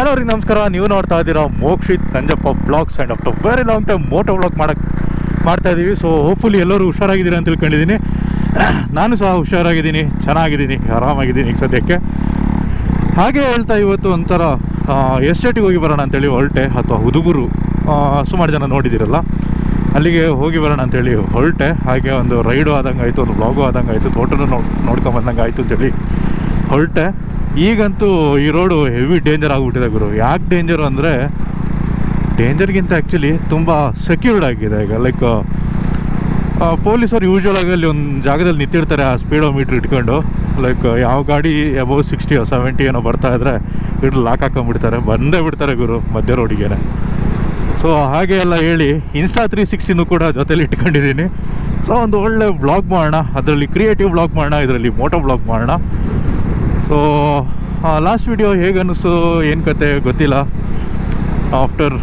Hello ರೀ, ನಮಸ್ಕಾರ. ನೀವು ನೋಡ್ತಾ ಇದ್ದೀರಾ Mokshith Nanjappa blogs and after very long time moto vlog ಮಾಡ್ತಾ ಇದ್ದೀವಿ. ಸೊ ಹೋಪ್ಫುಲಿ ಎಲ್ಲರೂ ಹುಷಾರಾಗಿದ್ದೀರಿ ಅಂತ ತಿಳ್ಕೊಂಡಿದ್ದೀನಿ. ನಾನು ಸಹ ಹುಷಾರಾಗಿದ್ದೀನಿ, ಚೆನ್ನಾಗಿದ್ದೀನಿ, ಆರಾಮಾಗಿದ್ದೀನಿ ಈಗ ಸದ್ಯಕ್ಕೆ. ಹಾಗೆ ಹೇಳ್ತಾ ಇವತ್ತು ಒಂಥರ ಎಸ್ಟೇಟಿಗೆ ಹೋಗಿ ಬರೋಣ ಅಂತೇಳಿ ಹೊರಟೆ. ಅಥವಾ ಹುಡುಗರು ಸುಮಾರು ಜನ ನೋಡಿದ್ದೀರಲ್ಲ, ಅಲ್ಲಿಗೆ ಹೋಗಿ ಬರೋಣ ಅಂತೇಳಿ ಹೊರಟೆ. ಹಾಗೆ ಒಂದು ರೈಡು ಆದಂಗೆ ಆಯಿತು, ಒಂದು ಬ್ಲಾಗು ಆದಂಗೆ ಆಯಿತು, ತೋಟನೂ ನೋಡ್ಕೊಂಬಂದಂಗೆ ಆಯಿತು ಅಂತೇಳಿ ಹೊರಟೆ. ಈಗಂತೂ ಈ ರೋಡು ಹೆವಿ ಡೇಂಜರ್ ಆಗಿಬಿಟ್ಟಿದೆ ಗುರು. ಯಾಕೆ ಡೇಂಜರು ಅಂದರೆ, ಡೇಂಜರ್ಗಿಂತ ಆ್ಯಕ್ಚುಲಿ ತುಂಬ ಸೆಕ್ಯೂರ್ಡ್ ಆಗಿದೆ ಈಗ. ಲೈಕ್ ಪೊಲೀಸರು ಯೂಶ್ವಲ್ ಆಗಿ ಅಲ್ಲಿ ಒಂದು ಜಾಗದಲ್ಲಿ ನಿಂತಿರ್ತಾರೆ ಆ ಸ್ಪೀಡೋಮೀಟ್ರ್ ಇಟ್ಕೊಂಡು. ಲೈಕ್ ಯಾವ ಗಾಡಿ ಅಬೌವ್ 60 or 70 ಏನೋ ಬರ್ತಾ ಇದ್ರೆ ಹಿಡಿದು ಲಾಕ್ ಹಾಕೊಂಡ್ಬಿಡ್ತಾರೆ, ಬಂದೇ ಬಿಡ್ತಾರೆ ಗುರು ಮಧ್ಯ ರೋಡಿಗೆ. ಸೊ ಹಾಗೆ ಎಲ್ಲ ಹೇಳಿ ಇನ್ಸ್ಟಾ 360 ಕೂಡ ಜೊತೆಲಿ ಇಟ್ಕೊಂಡಿದ್ದೀನಿ. ಸೊ ಒಂದು ಒಳ್ಳೆ ವ್ಲಾಗ್ ಮಾಡೋಣ, ಅದರಲ್ಲಿ ಕ್ರಿಯೇಟಿವ್ ವ್ಲಾಗ್ ಮಾಡೋಣ, ಇದರಲ್ಲಿ ಮೋಟೋ ವ್ಲಾಗ್ ಮಾಡೋಣ. ಸೊ ಲಾಸ್ಟ್ ವಿಡಿಯೋ ಹೇಗೆ ಅನ್ನಿಸ್ತು, ಏನು ಕತೆ ಗೊತ್ತಿಲ್ಲ. ಆಫ್ಟರ್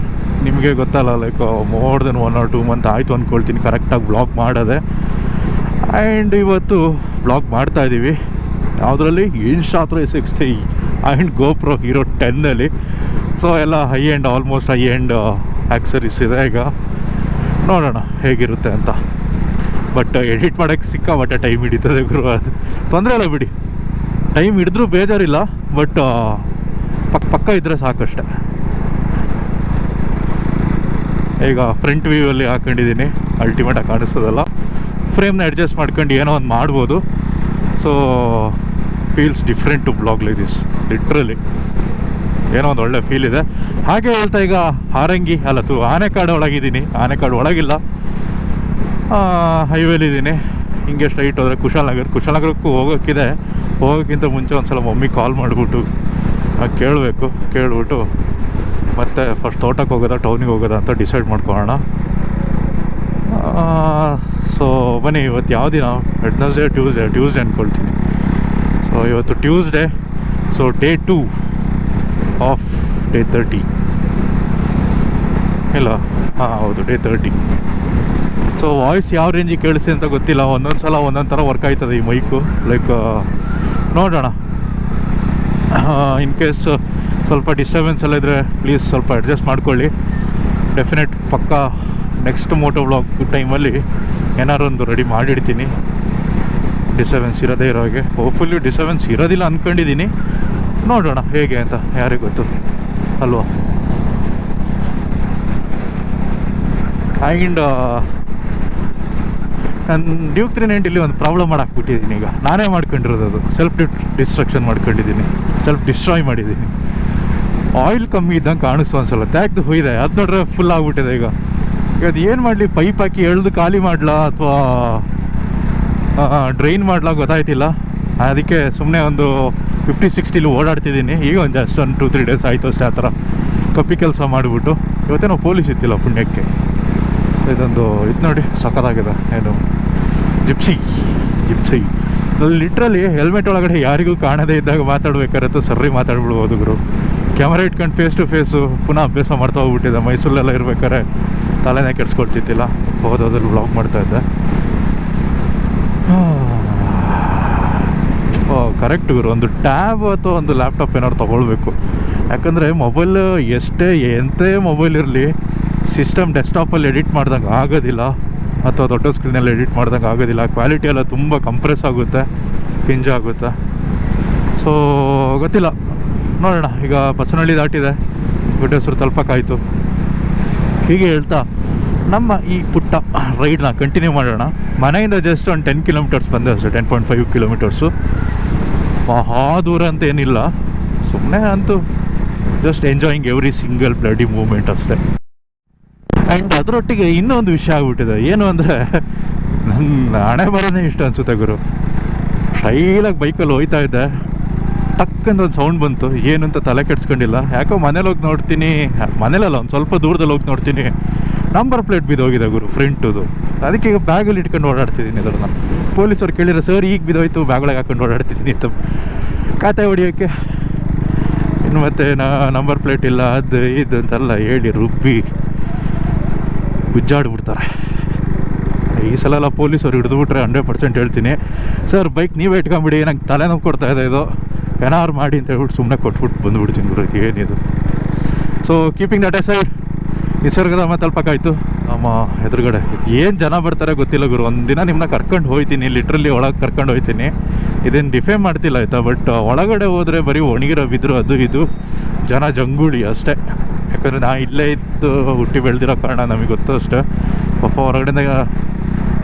ನಿಮಗೆ ಗೊತ್ತಲ್ಲ, like more than 1 or 2 months ಆಯಿತು ಅಂದ್ಕೊಳ್ತೀನಿ ಕರೆಕ್ಟಾಗಿ ವ್ಲಾಗ್ ಮಾಡೋದೆ. ಆ್ಯಂಡ್ ಇವತ್ತು ವ್ಲಾಗ್ ಮಾಡ್ತಾಯಿದ್ದೀವಿ ಯಾವುದರಲ್ಲಿ, Insta 360 and GoPro Hero 10 so ಎಲ್ಲ high and almost high and accessories ಇದೆ. ಈಗ ನೋಡೋಣ ಹೇಗಿರುತ್ತೆ ಅಂತ. ಬಟ್ ಎಡಿಟ್ ಮಾಡೋಕ್ಕೆ ಸಿಕ್ಕಾಬಟ್ಟೆ ಟೈಮ್ ಹಿಡಿತದೆ ಗುರು. ಅದು ತೊಂದರೆ ಇಲ್ಲ ಬಿಡಿ, ಟೈಮ್ ಹಿಡಿದ್ರೂ ಬೇಜಾರಿಲ್ಲ. ಬಟ್ ಪಕ್ಕ ಇದ್ದರೆ ಸಾಕಷ್ಟೆ. ಈಗ ಫ್ರಂಟ್ ವ್ಯೂವಲ್ಲಿ ಹಾಕೊಂಡಿದ್ದೀನಿ, ಅಲ್ಟಿಮೇಟಾಗಿ ಕಾಣಿಸ್ತದಲ್ಲ. ಫ್ರೇಮ್ನ ಅಡ್ಜಸ್ಟ್ ಮಾಡ್ಕೊಂಡು ಏನೋ ಒಂದು ಮಾಡ್ಬೋದು. So feels different to blog like this, literally ಏನೋ ಒಂದು ಒಳ್ಳೆ ಫೀಲ್ ಇದೆ. ಹಾಗೆ ಹೇಳ್ತಾ ಈಗ ಹಾರಂಗಿ ಆನೆಕಾಡು ಒಳಗಿದ್ದೀನಿ. ಆನೆಕಾಡು ಒಳಗಿಲ್ಲ, ಹೈವೇಲಿದ್ದೀನಿ. ಹಿಂಗೆ ಸ್ಟ್ರೈಟ್ ಹೋದರೆ ಕುಶಾಲನಗರಕ್ಕೂ ಹೋಗೋಕ್ಕಿಂತ ಮುಂಚೆ ಒಂದು ಸಲ ಮಮ್ಮಿ ಕಾಲ್ ಮಾಡಿಬಿಟ್ಟು ಕೇಳಿಬಿಟ್ಟು ಮತ್ತೆ ಫಸ್ಟ್ ತೋಟಕ್ಕೆ ಹೋಗೋದಾ ಟೌನಿಗೆ ಹೋಗೋದಾ ಅಂತ ಡಿಸೈಡ್ ಮಾಡ್ಕೊಳ್ಳೋಣ. ಸೊ ಬನ್ನಿ, ಇವತ್ತು ಯಾವ ದಿನ? ವೆಡ್ನಸ್ಡೇ, ಟ್ಯೂಸ್ಡೇ ಅಂದ್ಕೊಳ್ತೀನಿ. ಸೊ ಇವತ್ತು Tuesday. So day 2 of day 30 ಇಲ್ಲ, ಹೌದು, ಡೇ 30. ಸೊ ವಾಯ್ಸ್ ಯಾವ ರೇಂಜಿಗೆ ಕೇಳಿಸಿ ಅಂತ ಗೊತ್ತಿಲ್ಲ. ಒಂದೊಂದು ಸಲ ಒಂದೊಂದು ಥರ ವರ್ಕ್ ಆಯ್ತದೆ ಈ ಮೈಕು. ಲೈಕ್ ನೋಡೋಣ. ಇನ್ ಕೇಸ್ ಸ್ವಲ್ಪ ಡಿಸ್ಟರ್ಬೆನ್ಸ್ ಎಲ್ಲ ಇದ್ದರೆ ಪ್ಲೀಸ್ ಸ್ವಲ್ಪ ಅಡ್ಜಸ್ಟ್ ಮಾಡ್ಕೊಳ್ಳಿ. ಡೆಫಿನೆಟ್ ಪಕ್ಕ ನೆಕ್ಸ್ಟ್ ಮೋಟೋ ವ್ಲಾಗ್ ಟೈಮಲ್ಲಿ ಏನಾರು ಒಂದು ರೆಡಿ ಮಾಡಿಡ್ತೀನಿ, ಡಿಸ್ಟರ್ಬೆನ್ಸ್ ಇರೋದೇ ಇರೋ ಹಾಗೆ. ಹೋಪ್ಫುಲಿ ಡಿಸ್ಟರ್ಬೆನ್ಸ್ ಇರೋದಿಲ್ಲ ಅಂದ್ಕೊಂಡಿದ್ದೀನಿ. ನೋಡೋಣ ಹೇಗೆ ಅಂತ, ಯಾರಿಗೆ ಗೊತ್ತು ಅಲ್ವಾ. ಆ್ಯಂಡ್ ನಾನು ಡ್ಯೂಕ್ 390 ಒಂದು ಪ್ರಾಬ್ಲಮ್ ಮಾಡಾಕ್ಬಿಟ್ಟಿದ್ದೀನಿ. ಈಗ ನಾನೇ ಮಾಡ್ಕೊಂಡಿರೋದು ಅದು. ಸೆಲ್ಫ್ ಡಿಸ್ಟ್ರಾಯ್ ಮಾಡಿದ್ದೀನಿ. ಆಯಿಲ್ ಕಮ್ಮಿ ಇದ್ದಂಗೆ ಕಾಣಿಸ್ತು ಒಂದ್ಸಲ, ತ್ಯಾಗ್ದು ಹೋಯ್ದೆ. ಅದು ನೋಡ್ರೆ ಫುಲ್ ಆಗಿಬಿಟ್ಟಿದೆ. ಈಗ ಅದು ಏನು ಮಾಡಲಿ, ಪೈಪ್ ಹಾಕಿ ಎಳ್ದು ಖಾಲಿ ಮಾಡಲಾ ಅಥವಾ ಡ್ರೈನ್ ಮಾಡಲಾ ಗೊತ್ತಾಯ್ತಿಲ್ಲ. ಅದಕ್ಕೆ ಸುಮ್ಮನೆ ಒಂದು 50-60 ಓಡಾಡ್ತಿದ್ದೀನಿ. ಈಗ ಒಂದು ಜಸ್ಟ್ ಒಂದು 2-3 days ಆಯಿತು ಅಷ್ಟೇ. ಆ ಥರ ಕಪ್ಪಿ ಕೆಲಸ ಮಾಡಿಬಿಟ್ಟು ಇವತ್ತೇನೋ ಪೊಲೀಸ್ ಇತ್ತಿಲ್ಲ ಪುಣ್ಯಕ್ಕೆ. ಇದೊಂದು ಇದು ನೋಡಿ ಸಖತ್ತಾಗಿದೆ, ಏನು ಜಿಪ್ಸಿ ಲಿಟ್ರಲಿ ಹೆಲ್ಮೆಟ್ ಒಳಗಡೆ ಯಾರಿಗೂ ಕಾಣದೇ ಇದ್ದಾಗ ಮಾತಾಡ್ಬೇಕಾರತ್ತು ಸರ್ರಿ ಮಾತಾಡ್ಬಿಡ್ಬೋದು ಗುರು. ಕ್ಯಾಮರಾ ಇಟ್ಕೊಂಡು ಫೇಸ್ ಟು ಫೇಸು ಪುನಃ ಅಭ್ಯಾಸ ಮಾಡ್ತಾ ಹೋಗ್ಬಿಟ್ಟಿದ್ದೆ. ಮೈಸೂರಲ್ಲೆಲ್ಲ ಇರ್ಬೇಕಾದ್ರೆ ತಲೆನೇ ಕೆಡ್ಸ್ಕೊಳ್ತಿದ್ದಿಲ್ಲ, ಹೋದಲ್ಲಿ ವ್ಲಾಗ್ ಮಾಡ್ತಾಯಿದ್ದೆ. ಕರೆಕ್ಟ್ ಗುರು, ಒಂದು ಟ್ಯಾಬ್ ಅಥವಾ ಒಂದು ಲ್ಯಾಪ್ಟಾಪ್ ಏನಾದ್ರು ತೊಗೊಳ್ಬೇಕು. ಯಾಕಂದರೆ ಮೊಬೈಲ್ ಎಂಥ ಮೊಬೈಲ್ ಇರಲಿ, ಸಿಸ್ಟಮ್ ಡೆಸ್ಕ್ಟಾಪಲ್ಲಿ ಎಡಿಟ್ ಮಾಡ್ದಂಗೆ ಆಗೋದಿಲ್ಲ, ಅಥವಾ ದೊಡ್ಡ ಸ್ಕ್ರೀನಲ್ಲಿ ಎಡಿಟ್ ಮಾಡ್ದಂಗೆ ಆಗೋದಿಲ್ಲ. ಕ್ವಾಲಿಟಿ ಎಲ್ಲ ತುಂಬ ಕಂಪ್ರೆಸ್ ಆಗುತ್ತೆ, ಹಿಂಜ್ ಆಗುತ್ತೆ. ಸೊ ಗೊತ್ತಿಲ್ಲ, ನೋಡೋಣ. ಈಗ ಬಸವನಹಳ್ಳಿ ದಾಟಿದೆ, ಗುಡ್ಡೆಸರು ತಲುಪಕ್ಕಾಯಿತು. ಹೀಗೆ ಹೇಳ್ತಾ ನಮ್ಮ ಈ ಪುಟ್ಟ ರೈಡ್ನ ಕಂಟಿನ್ಯೂ ಮಾಡೋಣ. ಮನೆಯಿಂದ ಜಸ್ಟ್ ಒಂದು 10 kilometers ಬಂದೆ ಅಷ್ಟೇ, 10.5 kilometers. ಮಹಾ ದೂರ ಅಂತ ಏನಿಲ್ಲ, ಸುಮ್ಮನೆ ಅಂತೂ just enjoying every single bloody moment ಅಷ್ಟೇ. ಆ್ಯಂಡ್ ಅದರೊಟ್ಟಿಗೆ ಇನ್ನೊಂದು ವಿಷಯ ಆಗ್ಬಿಟ್ಟಿದೆ. ಏನು ಅಂದರೆ, ನನ್ನ ಹಣೆ ಬರೋದೇ ಇಷ್ಟ ಅನಿಸುತ್ತೆ ಗುರು. ಸ್ಟೈಲಾಗಿ ಬೈಕಲ್ಲಿ ಹೋಗ್ತಾ ಇದ್ದೆ, ಟಕ್ಕಂತ ಒಂದು ಸೌಂಡ್ ಬಂತು. ಏನು ಅಂತ ತಲೆ ಕೆಡ್ಸ್ಕೊಂಡಿಲ್ಲ. ಯಾಕೋ ಮನೇಲಿ ಹೋಗಿ ನೋಡ್ತೀನಿ, ಮನೇಲಲ್ಲ ಒಂದು ಸ್ವಲ್ಪ ದೂರದಲ್ಲಿ ಹೋಗಿ ನೋಡ್ತೀನಿ, ನಂಬರ್ ಪ್ಲೇಟ್ ಬಿದ್ದೋಗಿದೆ ಗುರು, ಫ್ರಂಟುದು. ಅದಕ್ಕೆ ಈಗ ಬ್ಯಾಗಲ್ಲಿ ಇಟ್ಕೊಂಡು ಓಡಾಡ್ತಿದ್ದೀನಿ. ಅದನ್ನು ಪೊಲೀಸವ್ರು ಕೇಳಿರೋ, ಸರ್ ಈಗ ಬಿದ್ದೋಯ್ತು, ಬ್ಯಾಗೊಳಗೆ ಹಾಕೊಂಡು ಓಡಾಡ್ತಿದ್ದೀನಿ ಅಂತ ಖಾತೆ ಹೊಡಿಯೋಕ್ಕೆ. ಇನ್ನು ಮತ್ತೆ ನಂಬರ್ ಪ್ಲೇಟ್ ಇಲ್ಲ, ಅದು ಇದು ಅಂತೆಲ್ಲ ಹೇಳಿ ರುಬ್ಬಿ ಉಜ್ಜಾಡ್ಬಿಡ್ತಾರೆ. ಈ ಸಲ ಎಲ್ಲ ಪೊಲೀಸವ್ರು ಹಿಡಿದುಬಿಟ್ರೆ 100% ಹೇಳ್ತೀನಿ, ಸರ್ ಬೈಕ್ ನೀವೇ ಇಟ್ಕೊಂಬಿಡಿ, ನಂಗೆ ತಲೆನೋವು ಕೊಡ್ತಾಯಿದೆ, ಇದು ಏನಾರು ಮಾಡಿ ಅಂತ ಹೇಳ್ಬಿಟ್ಟು ಸುಮ್ಮನೆ ಕೊಟ್ಬಿಟ್ಟು ಬಂದುಬಿಡ್ತೀನಿ ಗುರು. ಏನಿದು so keeping that side Nisargadhama ತಲುಪಕ್ಕಾಯ್ತು. ನಮ್ಮ ಎದುರುಗಡೆ ಏನು ಜನ ಬರ್ತಾರೆ ಗೊತ್ತಿಲ್ಲ ಗುರು. ಒಂದಿನ ನಿಮ್ಮನ್ನ ಕರ್ಕೊಂಡು ಹೋಗ್ತೀನಿ, ಲಿಟ್ರಲಿ ಒಳಗೆ ಕರ್ಕೊಂಡು ಹೋಗ್ತೀನಿ. ಇದೇನು ಡಿಫೇಮ್ ಮಾಡ್ತಿಲ್ಲ ಆಯಿತಾ, ಬಟ್ ಒಳಗಡೆ ಹೋದರೆ ಬರೀ ಒಣಗಿರೋ ಬಿದ್ರು ಅದು ಇದು ಜನ ಜಂಗೂಳಿ ಅಷ್ಟೇ. ಯಾಕಂದರೆ ನಾ ಇಲ್ಲೇ ಇದ್ದು ಹುಟ್ಟಿ ಬೆಳೆದಿರೋ ಕಾರಣ ನಮಗೆ ಗೊತ್ತು ಅಷ್ಟೇ. ಪಾಪ ಹೊರಗಡೆಯಿಂದ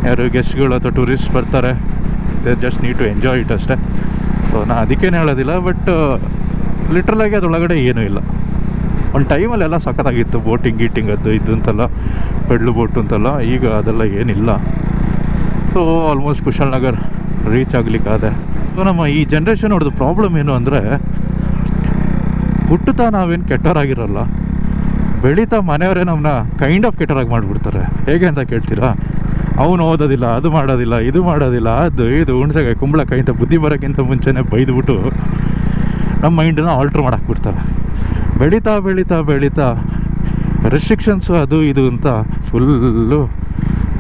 ಯಾರು ಗೆಸ್ಟ್ಗಳು ಅಥವಾ ಟೂರಿಸ್ಟ್ ಬರ್ತಾರೆ, they just need to enjoy it ಅಷ್ಟೇ. ಸೊ ನಾನು ಅದಕ್ಕೇನು ಹೇಳೋದಿಲ್ಲ, ಬಟ್ ಲಿಟ್ರಲಾಗಿ ಅದರೊಳಗಡೆ ಏನೂ ಇಲ್ಲ. ಒಂದು ಟೈಮಲ್ಲಿ ಎಲ್ಲ ಸಖತ್ತಾಗಿತ್ತು, ಬೋಟಿಂಗ್ ಗೀಟಿಂಗ್ ಅದು ಇದು ಅಂತೆಲ್ಲ, ಪೆಡ್ಲು ಬೋಟು ಅಂತೆಲ್ಲ. ಈಗ ಅದೆಲ್ಲ ಏನಿಲ್ಲ. ಸೊ ಆಲ್ಮೋಸ್ಟ್ ಕುಶಾಲನಗರ್ ರೀಚ್ ಆಗಲಿಕ್ಕಾದೆ. ಸೊ ನಮ್ಮ ಈ ಜನ್ರೇಷನ್ ಅವ್ರದ್ದು ಪ್ರಾಬ್ಲಮ್ ಏನು ಅಂದರೆ, ಹುಟ್ಟುತ್ತಾ ನಾವೇನು ಕೆಟ್ಟವರಾಗಿರಲ್ಲ, ಬೆಳೀತಾ ಮನೆಯವರೇ ನಮ್ಮನ್ನ ಕೈಂಡ್ ಆಫ್ ಕೆಟ್ಟವರಾಗಿ ಮಾಡಿಬಿಡ್ತಾರೆ. ಹೇಗೆ ಅಂತ ಕೇಳ್ತೀರಾ? ಅವನು ಓದೋದಿಲ್ಲ, ಅದು ಮಾಡೋದಿಲ್ಲ, ಇದು ಮಾಡೋದಿಲ್ಲ, ಅದು ಇದು ಹುಣ್ಸೆಗೆ ಕುಂಬಳಕಾಯಿ ಅಂತ ಬುದ್ಧಿ ಬರೋಕ್ಕಿಂತ ಮುಂಚೆನೇ ಬೈದ್ಬಿಟ್ಟು ನಮ್ಮ ಮೈಂಡನ್ನ ಆಲ್ಟ್ರ್ ಮಾಡಾಕ್ಬಿಡ್ತಾರೆ. ಬೆಳೀತಾ ಬೆಳೀತಾ ಬೆಳೀತಾ ರೆಸ್ಟ್ರಿಕ್ಷನ್ಸು ಅದು ಇದು ಅಂತ ಫುಲ್ಲು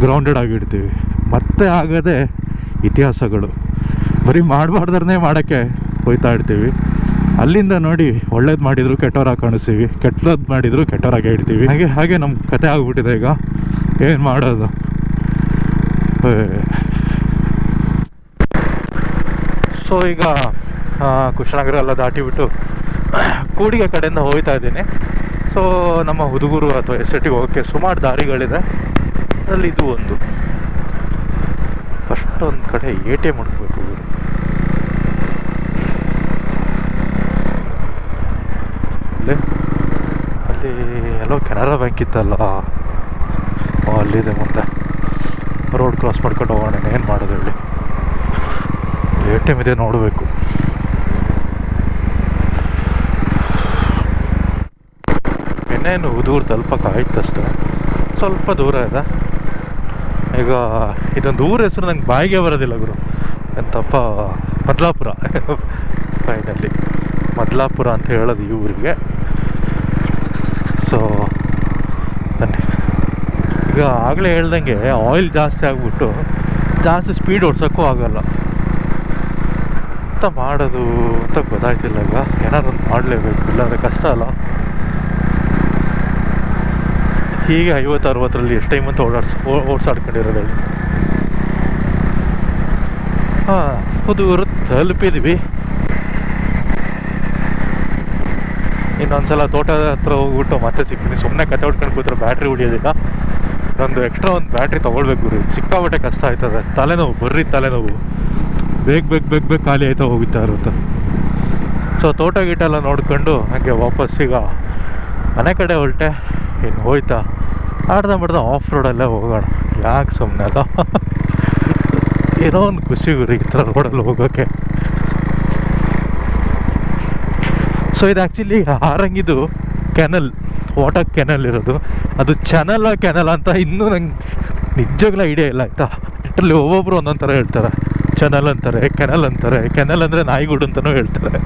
ಗ್ರೌಂಡೆಡ್ ಆಗಿಡ್ತೀವಿ. ಮತ್ತೆ ಆಗದೆ ಇತಿಹಾಸಗಳು ಬರೀ ಮಾಡಬಾರ್ದನ್ನೇ ಮಾಡೋಕ್ಕೆ ಹೋಗ್ತಾ ಇರ್ತೀವಿ. ಅಲ್ಲಿಂದ ನೋಡಿ ಒಳ್ಳೇದು ಮಾಡಿದ್ರು ಕೆಟ್ಟವರಾಗಿ ಕಾಣಿಸ್ತೀವಿ, ಕೆಟ್ಟದ್ದು ಮಾಡಿದ್ರು ಕೆಟ್ಟವರಾಗೇ ಇಡ್ತೀವಿ. ಹಾಗೆ ನಮ್ಮ ಕತೆ ಆಗ್ಬಿಟ್ಟಿದೆ ಈಗ. ಏನು ಮಾಡೋದು? ಸೊ ಈಗ ಕುಶಾಲನಗರ ಎಲ್ಲ ದಾಟಿಬಿಟ್ಟು ಕೂಡಿಗೆ ಕಡೆಯಿಂದ ಹೋಗ್ತಾ ಇದ್ದೀನಿ. ಸೊ ನಮ್ಮ ಹುದುಗೂರು ಅಥವಾ ಎಸ್ಟೇಟಿಗೆ ಹೋಗೋಕ್ಕೆ ಸುಮಾರು ದಾರಿಗಳಿದೆ. ಅದರಲ್ಲಿ ಇದು ಒಂದು ಫಸ್ಟ್ ಒಂದು ಕಡೆ ATM ಹುಡುಕ್ಬೇಕು. ಅಲ್ಲಿ ಎಲ್ಲೋ ಕೆನರಾ ಬ್ಯಾಂಕ್ ಇತ್ತಲ್ಲ, ಅಲ್ಲಿದೆ. ಮುಂದೆ ರೋಡ್ ಕ್ರಾಸ್ ಮಾಡ್ಕೊಂಡು ಹೋಗೋಣ. ಏನು ಮಾಡೋದು ಹೇಳಿ? ATM ಇದೆ, ನೋಡಬೇಕು. ಇನ್ನೇನು ಹುದುಗೂರು ತಲುಪಕ್ಕಾಯ್ತಷ್ಟೇ, ಸ್ವಲ್ಪ ದೂರ ಇದೆ. ಈಗ ಇದೊಂದು ಊರ ಹೆಸರು ನಂಗೆ ಬಾಯಿಗೆ ಬರೋದಿಲ್ಲ ಗುರು. ಎಂತಪ್ಪ, ಮದ್ಲಾಪುರ. ಫೈನಲಿ ಮದ್ಲಾಪುರ ಅಂತ ಹೇಳೋದು ಈ ಊರಿಗೆ. ಸೊ ಬನ್ನಿ. ಈಗ ಆಗಲೇ ಹೇಳ್ದಂಗೆ ಆಯಿಲ್ ಜಾಸ್ತಿ ಆಗಿಬಿಟ್ಟು ಜಾಸ್ತಿ ಸ್ಪೀಡ್ ಓಡ್ಸೋಕ್ಕೂ ಆಗೋಲ್ಲ. ಎಂತ ಮಾಡೋದು ಅಂತ ಗೊತ್ತಾಯ್ತಿಲ್ಲ. ಈಗ ಏನಾದ್ರು ಒಂದು ಮಾಡಲೇಬೇಕು, ಇಲ್ಲಾಂದರೆ ಕಷ್ಟ ಅಲ್ಲ. ಹೀಗೆ 50-60ರಲ್ಲಿ ಎಷ್ಟು ಟೈಮ್ ಅಂತ ಓಡಿಸಾಡ್ಕೊಂಡಿರೋದು ಹೇಳಿ. ಹುದುಗೂರು ತಲುಪಿದ್ವಿ. ಇನ್ನೊಂದ್ಸಲ ತೋಟದ ಹತ್ರ ಹೋಗ್ಬಿಟ್ಟು ಮತ್ತೆ ಸಿಗ್ತೀನಿ. ಸುಮ್ಮನೆ ಕತೆ ಹೊಡ್ಕೊಂಡು ಕೂತ್ರೆ ಬ್ಯಾಟ್ರಿ ಉಳಿಯೋದಿಲ್ಲ. ಒಂದು ಎಕ್ಸ್ಟ್ರಾ ಒಂದು ಬ್ಯಾಟ್ರಿ ತೊಗೊಳ್ಬೇಕು ಗುರು. ಸಿಕ್ಕಾಬಟ್ಟೆ ಕಷ್ಟ ಆಯ್ತದೆ. ತಲೆನೋವು, ಬರ್ರಿ ತಲೆನೋವು. ಬೇಗ ಖಾಲಿ ಆಯ್ತಾ ಹೋಗ್ತಾ ಇರುತ್ತೆ. ಸೊ ತೋಟ ಗೀಟೆಲ್ಲ ನೋಡ್ಕೊಂಡು ಹಾಗೆ ವಾಪಸ್ ಈಗ ಮನೆ ಕಡೆ ಹೊರಟೆ. ಇನ್ನು ಹೋಯ್ತಾ ಮಾಡ್ದ ಆಫ್ ರೋಡಲ್ಲೇ ಹೋಗೋಣ. ಯಾಕೆ ಸುಮ್ಮನೆ ಅಲ್ಲ, ಏನೋ ಒಂದು ಖುಷಿ ಗುರು ಈ ಥರ ರೋಡಲ್ಲಿ ಹೋಗೋಕ್ಕೆ. ಸೊ ಇದು ಆ್ಯಕ್ಚುಲಿ ಹಾರಂಗಿದು ಕೆನಲ್, ವಾಟರ್ ಕೆನಲ್ ಇರೋದು. ಅದು ಕೆನಲ್ ಅಂತ ಇನ್ನೂ ನಂಗೆ ನಿಜವಾಗ್ಲೂ ಐಡಿಯಾ ಇಲ್ಲ ಆಯಿತಾ. ಲಿಟ್ರಲಿ ಒಬ್ಬೊಬ್ರು ಒಂದೊಂದು ಥರ ಹೇಳ್ತಾರೆ. ಕೆನಲ್ ಅಂತಾರೆ, ಕೆನಲ್ ಅಂದರೆ ನಾಯಿಗೂಡು ಅಂತಲೂ ಹೇಳ್ತಾರೆ.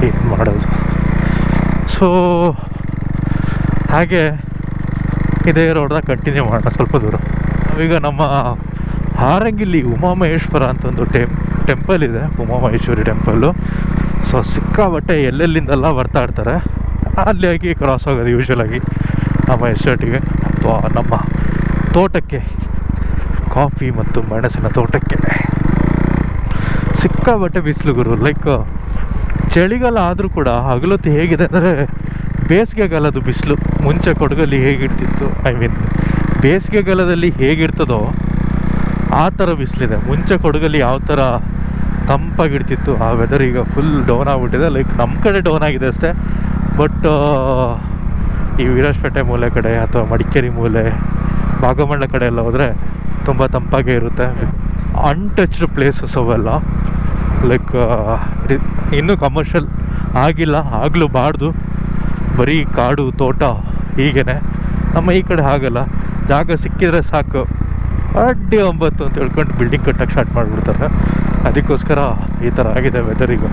ಏನು ಮಾಡೋದು? ಸೊ ಹಾಗೆ ಇದೇ ರೋಡ್ನ ಕಂಟಿನ್ಯೂ ಮಾಡೋಣ ಸ್ವಲ್ಪ ದೂರ. ನಾವೀಗ ನಮ್ಮ ಹಾರಂಗಿಲ್ಲಿ ಉಮಾಮಹೇಶ್ವರ ಅಂತ ಒಂದು ಟೆಂಪಲ್ ಇದೆ, ಉಮಾಮಹೇಶ್ವರಿ ಟೆಂಪಲ್ಲು. ಸೊ ಸಿಕ್ಕಾಬಟ್ಟೆ ಎಲ್ಲೆಲ್ಲಿಂದೆಲ್ಲ ಬರ್ತಾ ಇರ್ತಾರೆ. ಅಲ್ಲಿಯಾಗಿ ಕ್ರಾಸ್ ಆಗೋದು ಯೂಶ್ವಲಾಗಿ ನಮ್ಮ ಎಸ್ಟೇಟಿಗೆ ಅಥವಾ ನಮ್ಮ ತೋಟಕ್ಕೆ, ಕಾಫಿ ಮತ್ತು ಮೆಣಸಿನ ತೋಟಕ್ಕೆ. ಸಿಕ್ಕಾಬಟ್ಟೆ ಬಿಸಿಲು ಗುರು. ಲೈಕ್ ಚಳಿಗಾಲ ಆದರೂ ಕೂಡ ಹಗಲೊತ್ತು ಹೇಗಿದೆ ಅಂದರೆ ಬೇಸಿಗೆಗಾಲದ್ದು ಬಿಸಿಲು. ಮುಂಚೆ ಕೊಡಗಲ್ಲಿ ಹೇಗಿರ್ತಿತ್ತು, ಬೇಸಿಗೆಗಾಲದಲ್ಲಿ ಹೇಗಿರ್ತದೋ ಆ ಥರ ಬಿಸಿಲಿದೆ. ಮುಂಚೆ ಕೊಡಗಲ್ಲಿ ಯಾವ ಥರ ತಂಪಾಗಿರ್ತಿತ್ತು ಆ ವೆದರ್ ಈಗ ಫುಲ್ ಡೌನ್ ಆಗಿಬಿಟ್ಟಿದೆ. ಲೈಕ್ ನಮ್ಮ ಕಡೆ ಡೌನ್ ಆಗಿದೆ ಅಷ್ಟೇ. ಬಟ್ ಈ ವೀರಪೇಟೆ ಮೂಲೆ ಕಡೆ ಅಥವಾ ಮಡಿಕೇರಿ ಮೂಲೆ, ಭಾಗಮಂಡಲ ಕಡೆ ಎಲ್ಲ ಹೋದರೆ ತುಂಬ ತಂಪಾಗೇ ಇರುತ್ತೆ. ಅನ್ಟಚ್ಡ್ ಪ್ಲೇಸಸ್ ಅವೆಲ್ಲ. ಲೈಕ್ ಇನ್ನೂ ಕಮರ್ಷಿಯಲ್ ಆಗಿಲ್ಲ, ಆಗಲೂಬಾರ್ದು. ಬರೀ ಕಾಡು ತೋಟ ಹೀಗೇ. ನಮ್ಮ ಈ ಕಡೆ ಹಾಗಲ್ಲ, ಜಾಗ ಸಿಕ್ಕಿದ್ರೆ ಸಾಕು ಅಡ್ಡಿ 9 ಅಂತ ಹೇಳ್ಕೊಂಡು ಬಿಲ್ಡಿಂಗ್ ಕಟ್ಟಕ್ಕೆ ಸ್ಟಾರ್ಟ್ ಮಾಡಿಬಿಡ್ತಾರೆ. ಅದಕ್ಕೋಸ್ಕರ ಈ ಥರ ಆಗಿದೆ ವೆದರ್ ಈಗ.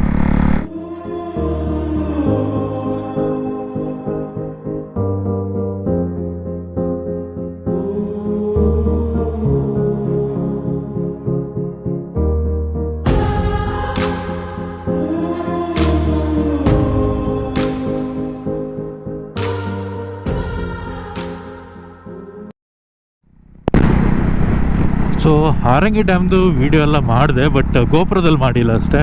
ಸೊ ಹಾರಂಗಿ ಡ್ಯಾಮ್ದು ವೀಡಿಯೋ ಎಲ್ಲ ಮಾಡಿದೆ, ಬಟ್ ಗೋಪುರದಲ್ಲಿ ಮಾಡಿಲ್ಲ ಅಷ್ಟೇ.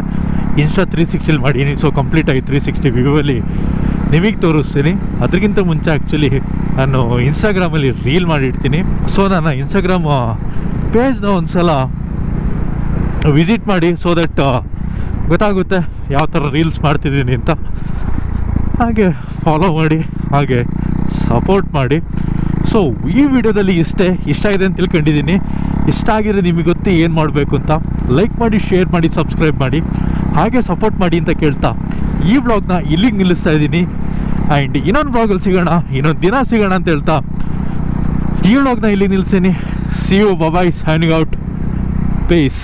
ಇನ್ಸ್ಟಾ 360 ಮಾಡೀನಿ. ಸೊ ಕಂಪ್ಲೀಟಾಗಿ 360 ವ್ಯೂವಲ್ಲಿ ನಿಮಗೆ ತೋರಿಸ್ತೀನಿ. ಅದಕ್ಕಿಂತ ಮುಂಚೆ ಆ್ಯಕ್ಚುಲಿ ನಾನು ಇನ್ಸ್ಟಾಗ್ರಾಮಲ್ಲಿ ರೀಲ್ ಮಾಡಿರ್ತೀನಿ. ಸೊ ನನ್ನ ಇನ್ಸ್ಟಾಗ್ರಾಮ್ ಪೇಜ್ನ ಒಂದು ಸಲ ವಿಸಿಟ್ ಮಾಡಿ, ಸೊ ದಟ್ ಗೊತ್ತಾಗುತ್ತೆ ಯಾವ ಥರ ರೀಲ್ಸ್ ಮಾಡ್ತಿದ್ದೀನಿ ಅಂತ. ಹಾಗೆ ಫಾಲೋ ಮಾಡಿ, ಹಾಗೆ ಸಪೋರ್ಟ್ ಮಾಡಿ. ಸೊ ಈ ವಿಡಿಯೋದಲ್ಲಿ ಇಷ್ಟ ಇದೆ ಅಂತ ತಿಳ್ಕೊಂಡಿದ್ದೀನಿ. ಇಷ್ಟ ಆಗಿದ್ರೆ ನಿಮಗೆ ಗೊತ್ತು ಏನು ಮಾಡಬೇಕು ಅಂತ. ಲೈಕ್ ಮಾಡಿ, ಶೇರ್ ಮಾಡಿ, ಸಬ್ಸ್ಕ್ರೈಬ್ ಮಾಡಿ, ಹಾಗೆ ಸಪೋರ್ಟ್ ಮಾಡಿ ಅಂತ ಕೇಳ್ತಾ ಈ ವ್ಲಾಗ್ನ ಇಲ್ಲಿಗೆ ನಿಲ್ಲಿಸ್ತಾ ಇದ್ದೀನಿ. ಆ್ಯಂಡ್ ಇನ್ನೊಂದು ವ್ಲಾಗಲ್ಲಿ ಸಿಗೋಣ, ಇನ್ನೊಂದು ದಿನ ಸಿಗೋಣ ಅಂತ ಹೇಳ್ತಾ ಈ ವ್ಲಾಗ್ನ ಇಲ್ಲಿ ನಿಲ್ಲಿಸ್ತೀನಿ. See you, bye, signing out. Piece.